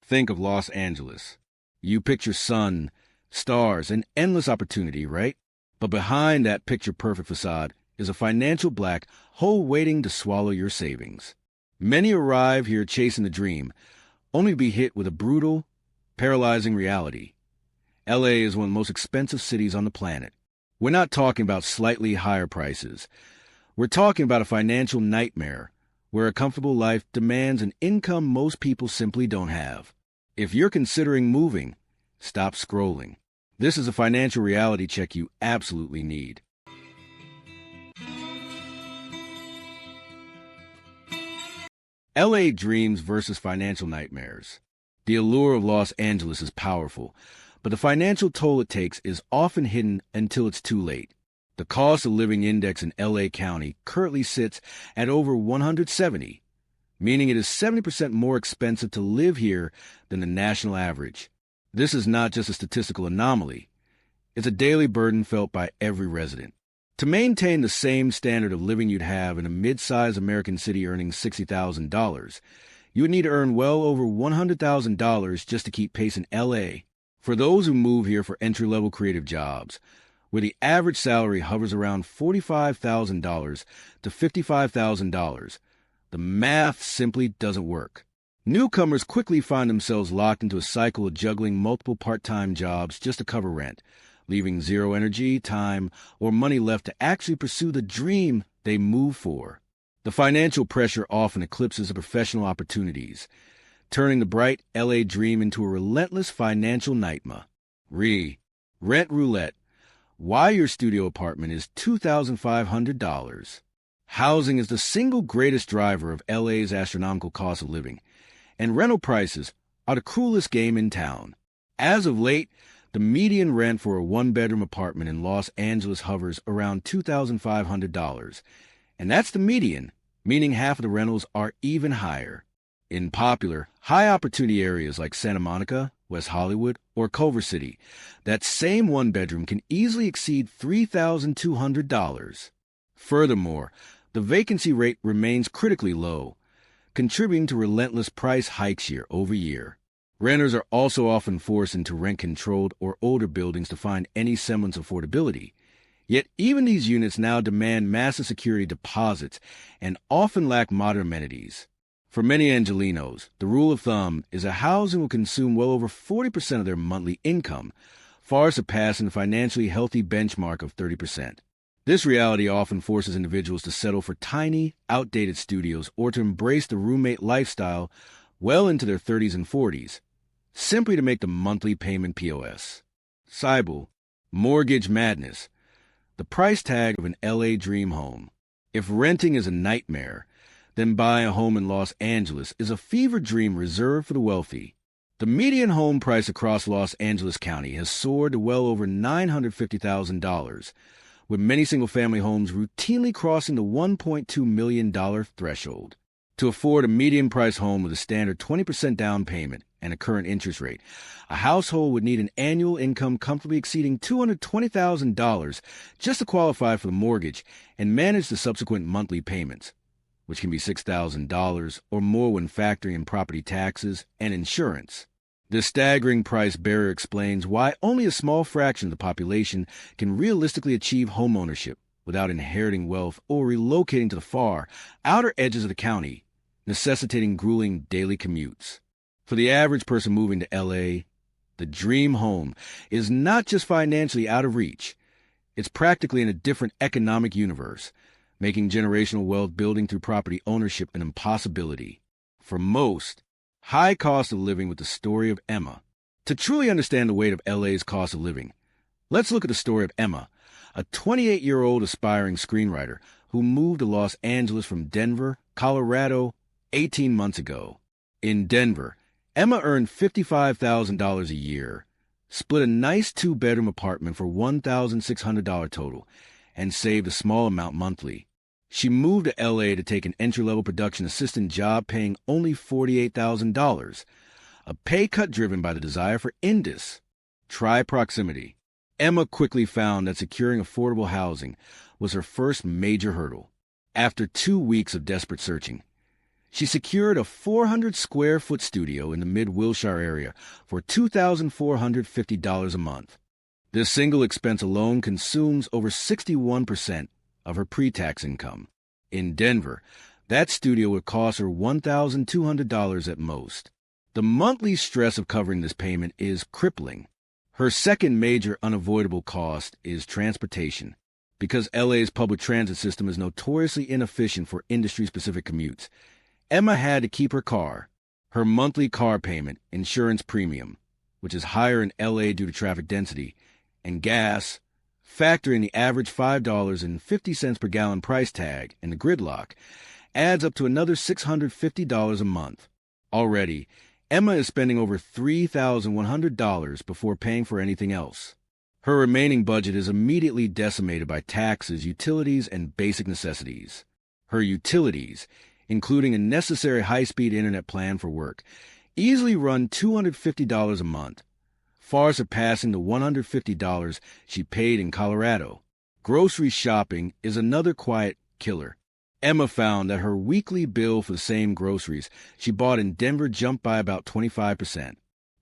Think of Los Angeles. You picture sun, stars, and endless opportunity, right? But behind that picture-perfect facade is a financial black hole waiting to swallow your savings. Many arrive here chasing the dream, only to be hit with a brutal, paralyzing reality. LA is one of the most expensive cities on the planet. We're not talking about slightly higher prices. We're talking about a financial nightmare where a comfortable life demands an income most people simply don't have. If you're considering moving, stop scrolling. This is a financial reality check you absolutely need. LA dreams versus financial nightmares. The allure of Los Angeles is powerful, but the financial toll it takes is often hidden until it's too late. The cost of living index in LA County currently sits at over 170, meaning it is 70% more expensive to live here than the national average. This is not just a statistical anomaly. It's a daily burden felt by every resident. To maintain the same standard of living you'd have in a mid-sized American city earning $60,000, you would need to earn well over $100,000 just to keep pace in LA. For those who move here for entry-level creative jobs, where the average salary hovers around $45,000 to $55,000, the math simply doesn't work. Newcomers quickly find themselves locked into a cycle of juggling multiple part-time jobs just to cover rent, leaving zero energy, time, or money left to actually pursue the dream they move for. The financial pressure often eclipses the professional opportunities, turning the bright LA dream into a relentless financial nightmare. Rent roulette. Why your studio apartment is $2,500. Housing is the single greatest driver of LA's astronomical cost of living, and rental prices are the cruelest game in town. As of late, the median rent for a one-bedroom apartment in Los Angeles hovers around $2,500, and that's the median, meaning half of the rentals are even higher. In popular, high-opportunity areas like Santa Monica, West Hollywood, or Culver City, that same one-bedroom can easily exceed $3,200. Furthermore, the vacancy rate remains critically low, contributing to relentless price hikes year over year. Renters are also often forced into rent-controlled or older buildings to find any semblance of affordability. Yet even these units now demand massive security deposits and often lack modern amenities. For many Angelenos, the rule of thumb is that housing will consume well over 40% of their monthly income, far surpassing the financially healthy benchmark of 30%. This reality often forces individuals to settle for tiny, outdated studios or to embrace the roommate lifestyle well into their 30s and 40s, simply to make the monthly payment POS. Cybele, mortgage madness, the price tag of an LA dream home. If renting is a nightmare, then buying a home in Los Angeles is a fever dream reserved for the wealthy. The median home price across Los Angeles County has soared to well over $950,000, with many single-family homes routinely crossing the $1.2 million threshold. To afford a median-price home with a standard 20% down payment and a current interest rate, a household would need an annual income comfortably exceeding $220,000 just to qualify for the mortgage and manage the subsequent monthly payments, which can be $6,000 or more when factoring in property taxes and insurance. This staggering price barrier explains why only a small fraction of the population can realistically achieve homeownership without inheriting wealth or relocating to the far, outer edges of the county, necessitating grueling daily commutes. For the average person moving to LA, the dream home is not just financially out of reach, it's practically in a different economic universe, making generational wealth building through property ownership an impossibility. For most, high cost of living with the story of Emma. To truly understand the weight of LA's cost of living, let's look at the story of Emma, a 28-year-old aspiring screenwriter who moved to Los Angeles from Denver, Colorado, 18 months ago. In Denver, Emma earned $55,000 a year, split a nice two-bedroom apartment for $1,600 total, and saved a small amount monthly. She moved to L.A. to take an entry-level production assistant job paying only $48,000, a pay cut driven by the desire for indus. Try proximity. Emma quickly found that securing affordable housing was her first major hurdle. After 2 weeks of desperate searching, She secured a 400-square-foot studio in the mid-Wilshire area for $2,450 a month. This single expense alone consumes over 61% of her pre-tax income. In Denver, that studio would cost her $1,200 at most. The monthly stress of covering this payment is crippling. Her second major unavoidable cost is transportation. Because LA's public transit system is notoriously inefficient for industry-specific commutes, Emma had to keep her car. Her monthly car payment, insurance premium, which is higher in LA due to traffic density, and gas, factor in the average $5.50 per gallon price tag and the gridlock, adds up to another $650 a month. Already, Emma is spending over $3,100 before paying for anything else. Her remaining budget is immediately decimated by taxes, utilities, and basic necessities. Her utilities, including a necessary high-speed internet plan for work, easily run $250 a month, far surpassing the $150 she paid in Colorado. Grocery shopping is another quiet killer. Emma found that her weekly bill for the same groceries she bought in Denver jumped by about 25%.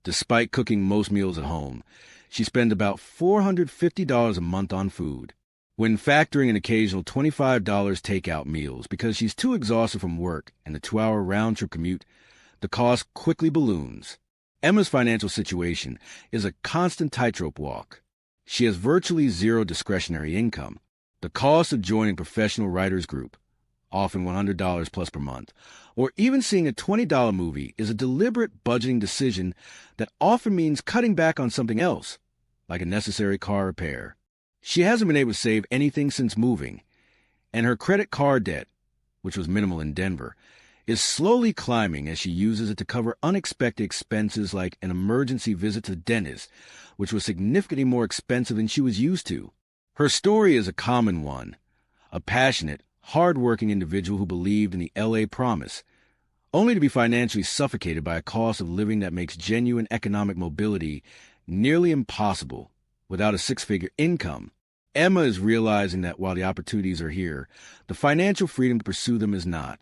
Despite cooking most meals at home, she spends about $450 a month on food. When factoring an occasional $25 takeout meals because she's too exhausted from work and the 2-hour round-trip commute, the cost quickly balloons. Emma's financial situation is a constant tightrope walk. She has virtually zero discretionary income. The cost of joining a professional writers group, often $100 plus per month, or even seeing a $20 movie is a deliberate budgeting decision that often means cutting back on something else, like a necessary car repair. She hasn't been able to save anything since moving, and her credit card debt, which was minimal in Denver, is slowly climbing as she uses it to cover unexpected expenses like an emergency visit to the dentist, which was significantly more expensive than she was used to. Her story is a common one, a passionate, hard-working individual who believed in the LA promise, only to be financially suffocated by a cost of living that makes genuine economic mobility nearly impossible without a six-figure income. Emma is realizing that while the opportunities are here, the financial freedom to pursue them is not.